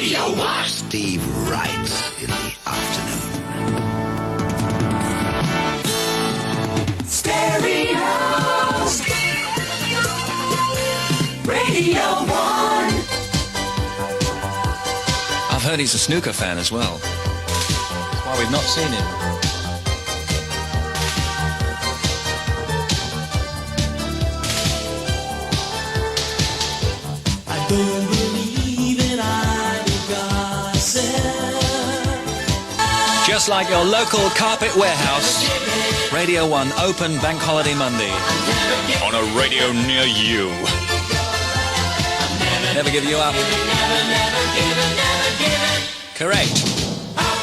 Radio 1. Steve Wright in the afternoon. Stereo. Radio 1. I've heard he's a snooker fan as well. That's why we've not seen him. I don't believe in idle gossip. Just like your local carpet warehouse, Radio 1 open Bank Holiday Monday. On a radio near you. Never give you up. Correct.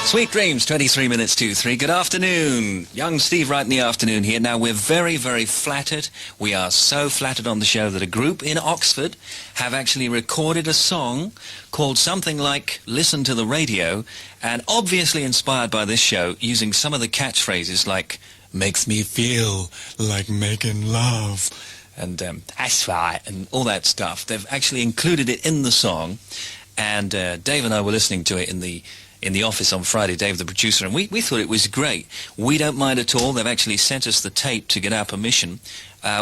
Sweet dreams, 23 minutes to 3. Good afternoon. Young Steve Wright in the afternoon here. Now, we're very, very flattered. We are so flattered on the show that a group in Oxford have actually recorded a song called something like Listen to the Radio, and obviously inspired by this show, using some of the catchphrases like, makes me feel like making love, and that's right, and all that stuff. They've actually included it in the song, and Dave and I were listening to it in the office on Friday, Dave the producer, and we thought it was great. We don't mind at all. They've actually sent us the tape to get our permission.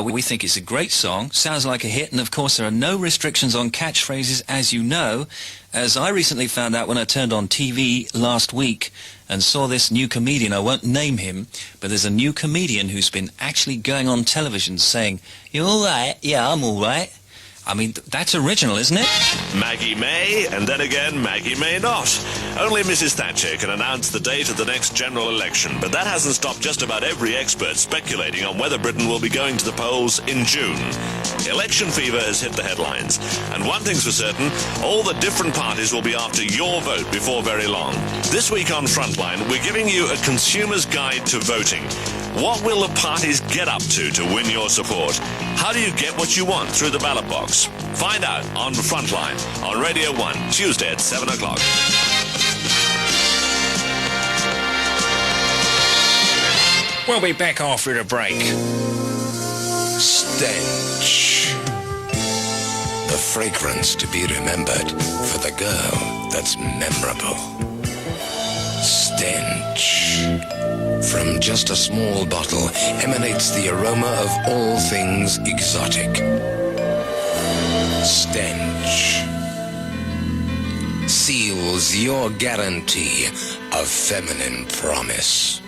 We think it's a great song, sounds like a hit, and of course there are no restrictions on catchphrases, as you know, as I recently found out when I turned on TV last week and saw this new comedian. I won't name him, but there's a new comedian who's been actually going on television saying, "You all right? Yeah, I'm all right." I mean, that's original, isn't it? Maggie may, and then again, Maggie may not. Only Mrs. Thatcher can announce the date of the next general election, but that hasn't stopped just about every expert speculating on whether Britain will be going to the polls in June. Election fever has hit the headlines, and one thing's for certain, all the different parties will be after your vote before very long. This week on Frontline, we're giving you a consumer's guide to voting. What will the parties get up to win your support? How do you get what you want through the ballot box? Find out on Frontline on Radio 1, Tuesday at 7 o'clock. We'll be back after the break. Stench. The fragrance to be remembered for the girl that's memorable. Stench. From just a small bottle emanates the aroma of all things exotic. Stench. Seals your guarantee of feminine promise.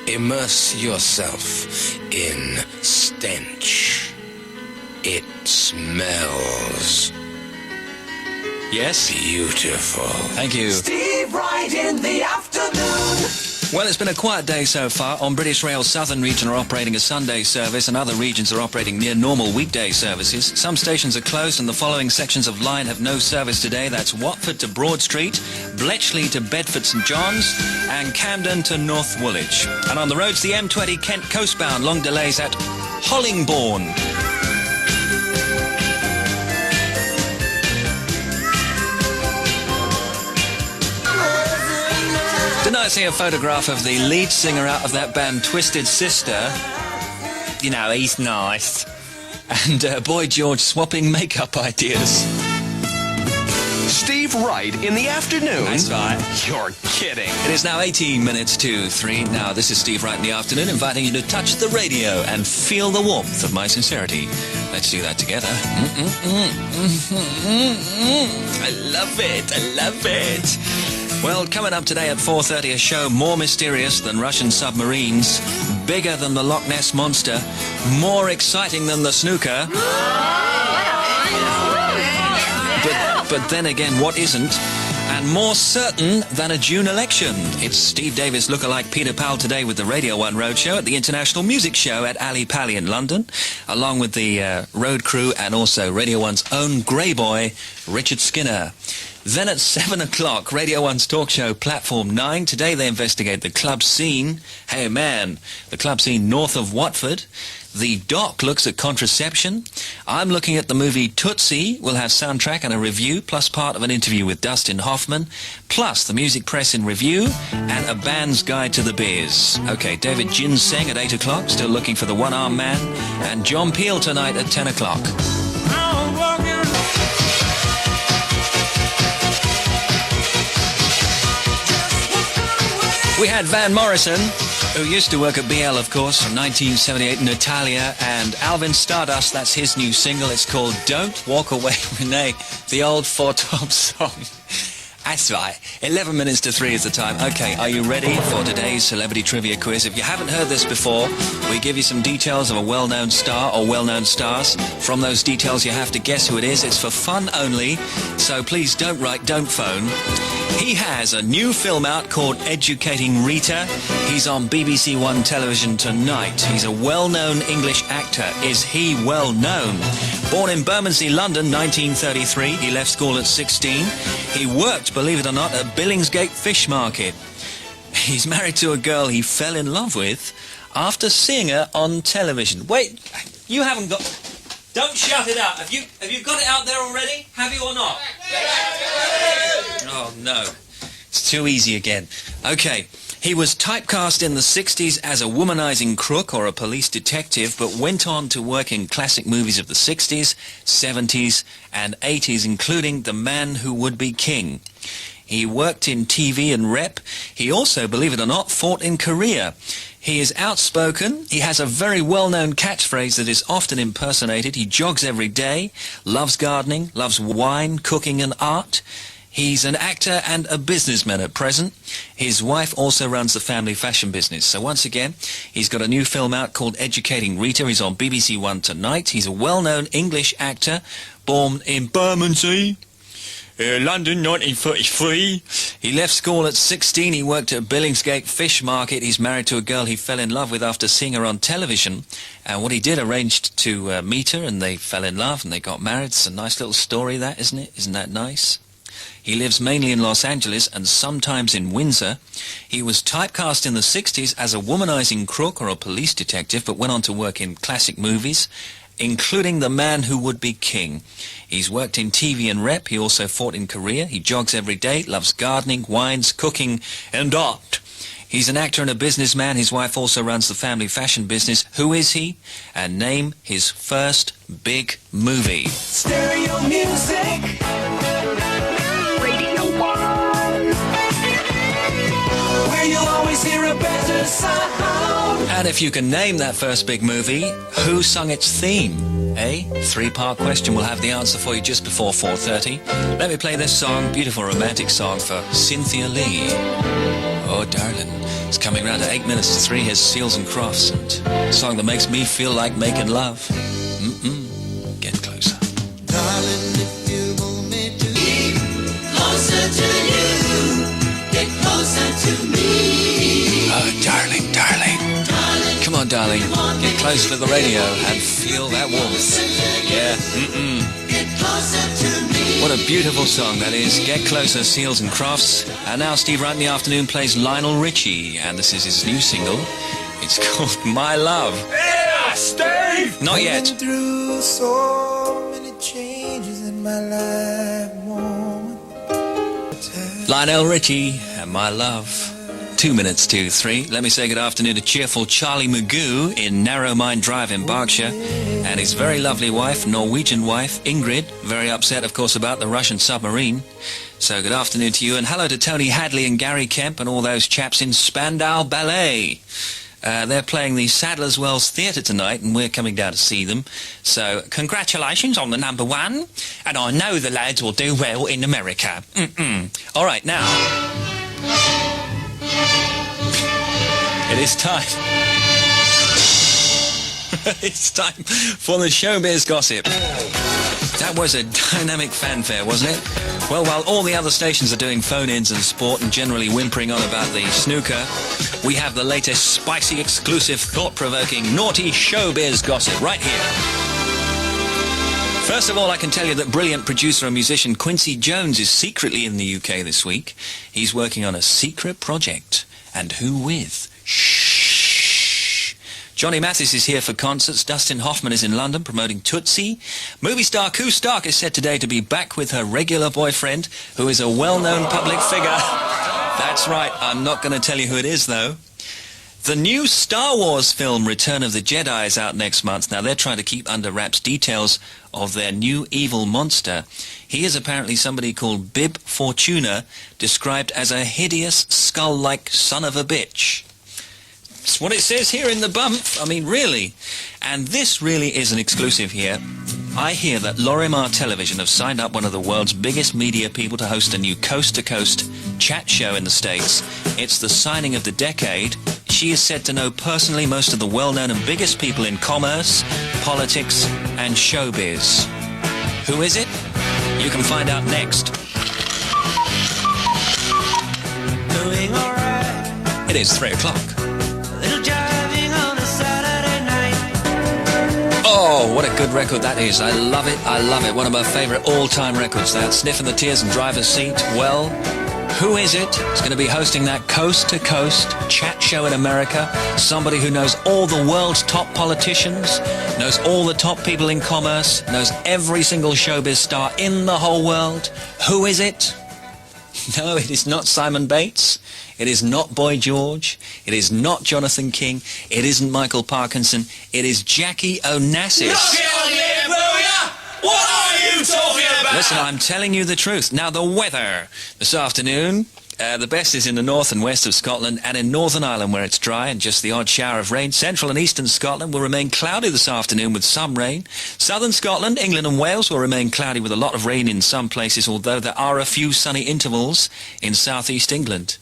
Immerse yourself in stench. It smells Yes? beautiful. Thank you. Steve Wright in the afternoon. Well, it's been a quiet day so far. On British Rail's southern region are operating a Sunday service, and other regions are operating near normal weekday services. Some stations are closed, and the following sections of line have no service today. That's Watford to Broad Street, Bletchley to Bedford St John's, and Camden to North Woolwich. And on the roads, the M20 Kent coastbound, long delays at Hollingbourne. Didn't I see a photograph of the lead singer out of that band Twisted Sister? You know, he's nice. And Boy George swapping makeup ideas. Steve Wright in the afternoon. That's right. You're kidding. It is now 18 minutes to 3. Now, this is Steve Wright in the afternoon, inviting you to touch the radio and feel the warmth of my sincerity. Let's do that together. I love it. I love it. Well, coming up today at 4:30, a show more mysterious than Russian submarines, bigger than the Loch Ness Monster, more exciting than the snooker. But then again, what isn't? And more certain than a June election. It's Steve Davis lookalike Peter Powell today with the Radio 1 Roadshow at the International Music Show at Ali Pali in London, along with the road crew and also Radio 1's own grey boy, Richard Skinner. Then at 7 o'clock, Radio 1's talk show Platform 9. Today they investigate the club scene. Hey man, the club scene north of Watford. The Doc looks at contraception. I'm looking at the movie Tootsie. We'll have soundtrack and a review, plus part of an interview with Dustin Hoffman, plus the music press in review, and a band's guide to the beers. Okay, David Ginseng at 8 o'clock, still looking for the one-arm man, and John Peel tonight at 10 o'clock. We had Van Morrison, who used to work at BL, of course, from 1978, Natalia, and Alvin Stardust, that's his new single. It's called Don't Walk Away, Renee, the old 412 song. That's right. 11 minutes to 3 is the time. Okay, are you ready for today's celebrity trivia quiz? If you haven't heard this before, we give you some details of a well-known star or well-known stars. From those details, you have to guess who it is. It's for fun only, so please don't write, don't phone. He has a new film out called Educating Rita. He's on BBC One television tonight. He's a well-known English actor. Is he well-known? Born in Bermondsey, London, 1933. He left school at 16. He worked, believe it or not, at Billingsgate Fish Market. He's married to a girl he fell in love with after seeing her on television. Wait, you haven't got... Don't shout it out. Have you got it out there already? Have you or not? Oh, no. It's too easy again. Okay. He was typecast in the 60s as a womanizing crook or a police detective, but went on to work in classic movies of the 60s, 70s, and 80s, including The Man Who Would Be King. He worked in TV and rep. He also, believe it or not, fought in Korea. He is outspoken. He has a very well-known catchphrase that is often impersonated. He jogs every day, loves gardening, loves wine, cooking, and art. He's an actor and a businessman at present. His wife also runs the family fashion business. So once again, he's got a new film out called Educating Rita. He's on BBC One tonight. He's a well-known English actor, born in Bermondsey, London, 1933. He left school at 16. He worked at Billingsgate Fish Market. He's married to a girl he fell in love with after seeing her on television. And what he did, arranged to meet her, and they fell in love, and they got married. It's a nice little story, that, isn't it? Isn't that nice? He lives mainly in Los Angeles and sometimes in Windsor. He was typecast in the 60s as a womanizing crook or a police detective, but went on to work in classic movies, including The Man Who Would Be King. He's worked in TV and rep. He also fought in Korea. He jogs every day, loves gardening, wines, cooking, and art. He's an actor and a businessman. His wife also runs the family fashion business. Who is he? And name his first big movie. Stereo music. Radio 1. Where you'll always hear a better sound. And if you can name that first big movie, who sung its theme? A three-part question. We'll have the answer for you just before 4:30. Let me play this song, beautiful romantic song for Cynthia Lee. Oh, darling. It's coming round to 8 minutes to 3. Here's Seals and Crofts, and a song that makes me feel like making love. Get closer. Darling, if you want me to be closer to you, get closer to me. Oh, darling, darling. Come on, darling. Get close to the radio and feel that warmth. Yeah, Get closer to me. What a beautiful song that is. Get Closer, Seals and Crofts. And now Steve Wright in the afternoon plays Lionel Richie, and this is his new single. It's called My Love. Yeah, Steve! Not yet. Been through so many changes in my life, woman. Lionel Richie and My Love. 2 minutes to 3. Let me say good afternoon to cheerful Charlie Magoo in Narrowmine Drive in Berkshire, and his very lovely wife, Norwegian wife, Ingrid, very upset, of course, about the Russian submarine. So good afternoon to you, and hello to Tony Hadley and Gary Kemp and all those chaps in Spandau Ballet. They're playing the Sadler's Wells Theatre tonight, and we're coming down to see them. So congratulations on the number one, and I know the lads will do well in America. All right, now... It is time. It's time for the showbiz gossip. That was a dynamic fanfare, wasn't it? Well, while all the other stations are doing phone-ins and sport and generally whimpering on about the snooker, we have the latest spicy, exclusive, thought-provoking, naughty showbiz gossip right here. First of all, I can tell you that brilliant producer and musician Quincy Jones is secretly in the UK this week. He's working on a secret project. And who with? Shh. Johnny Mathis is here for concerts. Dustin Hoffman is in London promoting Tootsie. Movie star Koo Stark is said today to be back with her regular boyfriend, who is a well-known public figure. That's right, I'm not going to tell you who it is, though. The new Star Wars film, Return of the Jedi, is out next month. Now, they're trying to keep under wraps details of their new evil monster. He is apparently somebody called Bib Fortuna, described as a hideous, skull-like son of a bitch. That's what it says here in the bump. I mean, really. And this really is an exclusive here. I hear that Lorimar Television have signed up one of the world's biggest media people to host a new coast-to-coast chat show in the States. It's the signing of the decade. She is said to know personally most of the well-known and biggest people in commerce, politics, and showbiz. Who is it? You can find out next. Doing alright. It is 3 o'clock. Little driving on a Saturday night. Oh, what a good record that is. I love it, I love it. One of my favourite all-time records, that. Sniffing the Tears and Driver's Seat. Well, who is it? It's going to be hosting that coast-to-coast chat show in America. Somebody who knows all the world's top politicians, knows all the top people in commerce, knows every single showbiz star in the whole world. Who is it? No, it is not Simon Bates. It is not Boy George. It is not Jonathan King. It isn't Michael Parkinson. It is Jackie Onassis. What are you talking about? Listen, I'm telling you the truth. Now, the weather this afternoon, the best is in the north and west of Scotland and in Northern Ireland where it's dry and just the odd shower of rain. Central and eastern Scotland will remain cloudy this afternoon with some rain. Southern Scotland, England and Wales will remain cloudy with a lot of rain in some places, although there are a few sunny intervals in southeast England.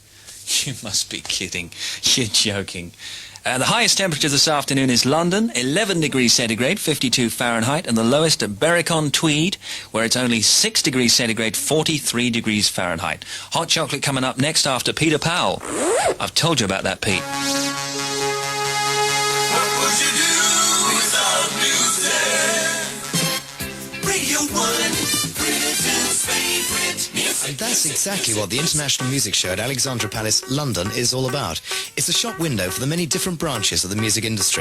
You must be kidding. You're joking. The highest temperature this afternoon is London, 11 degrees centigrade, 52 Fahrenheit, and the lowest at Berwick-on-Tweed, where it's only 6 degrees centigrade, 43 degrees Fahrenheit. Hot chocolate coming up next after Peter Powell. I've told you about that, Pete. What would you do without music? Radio 1, Britain's favourite music. And that's exactly what the International Music Show at Alexandra Palace, London, is all about. It's a shop window for the many different branches of the music industry.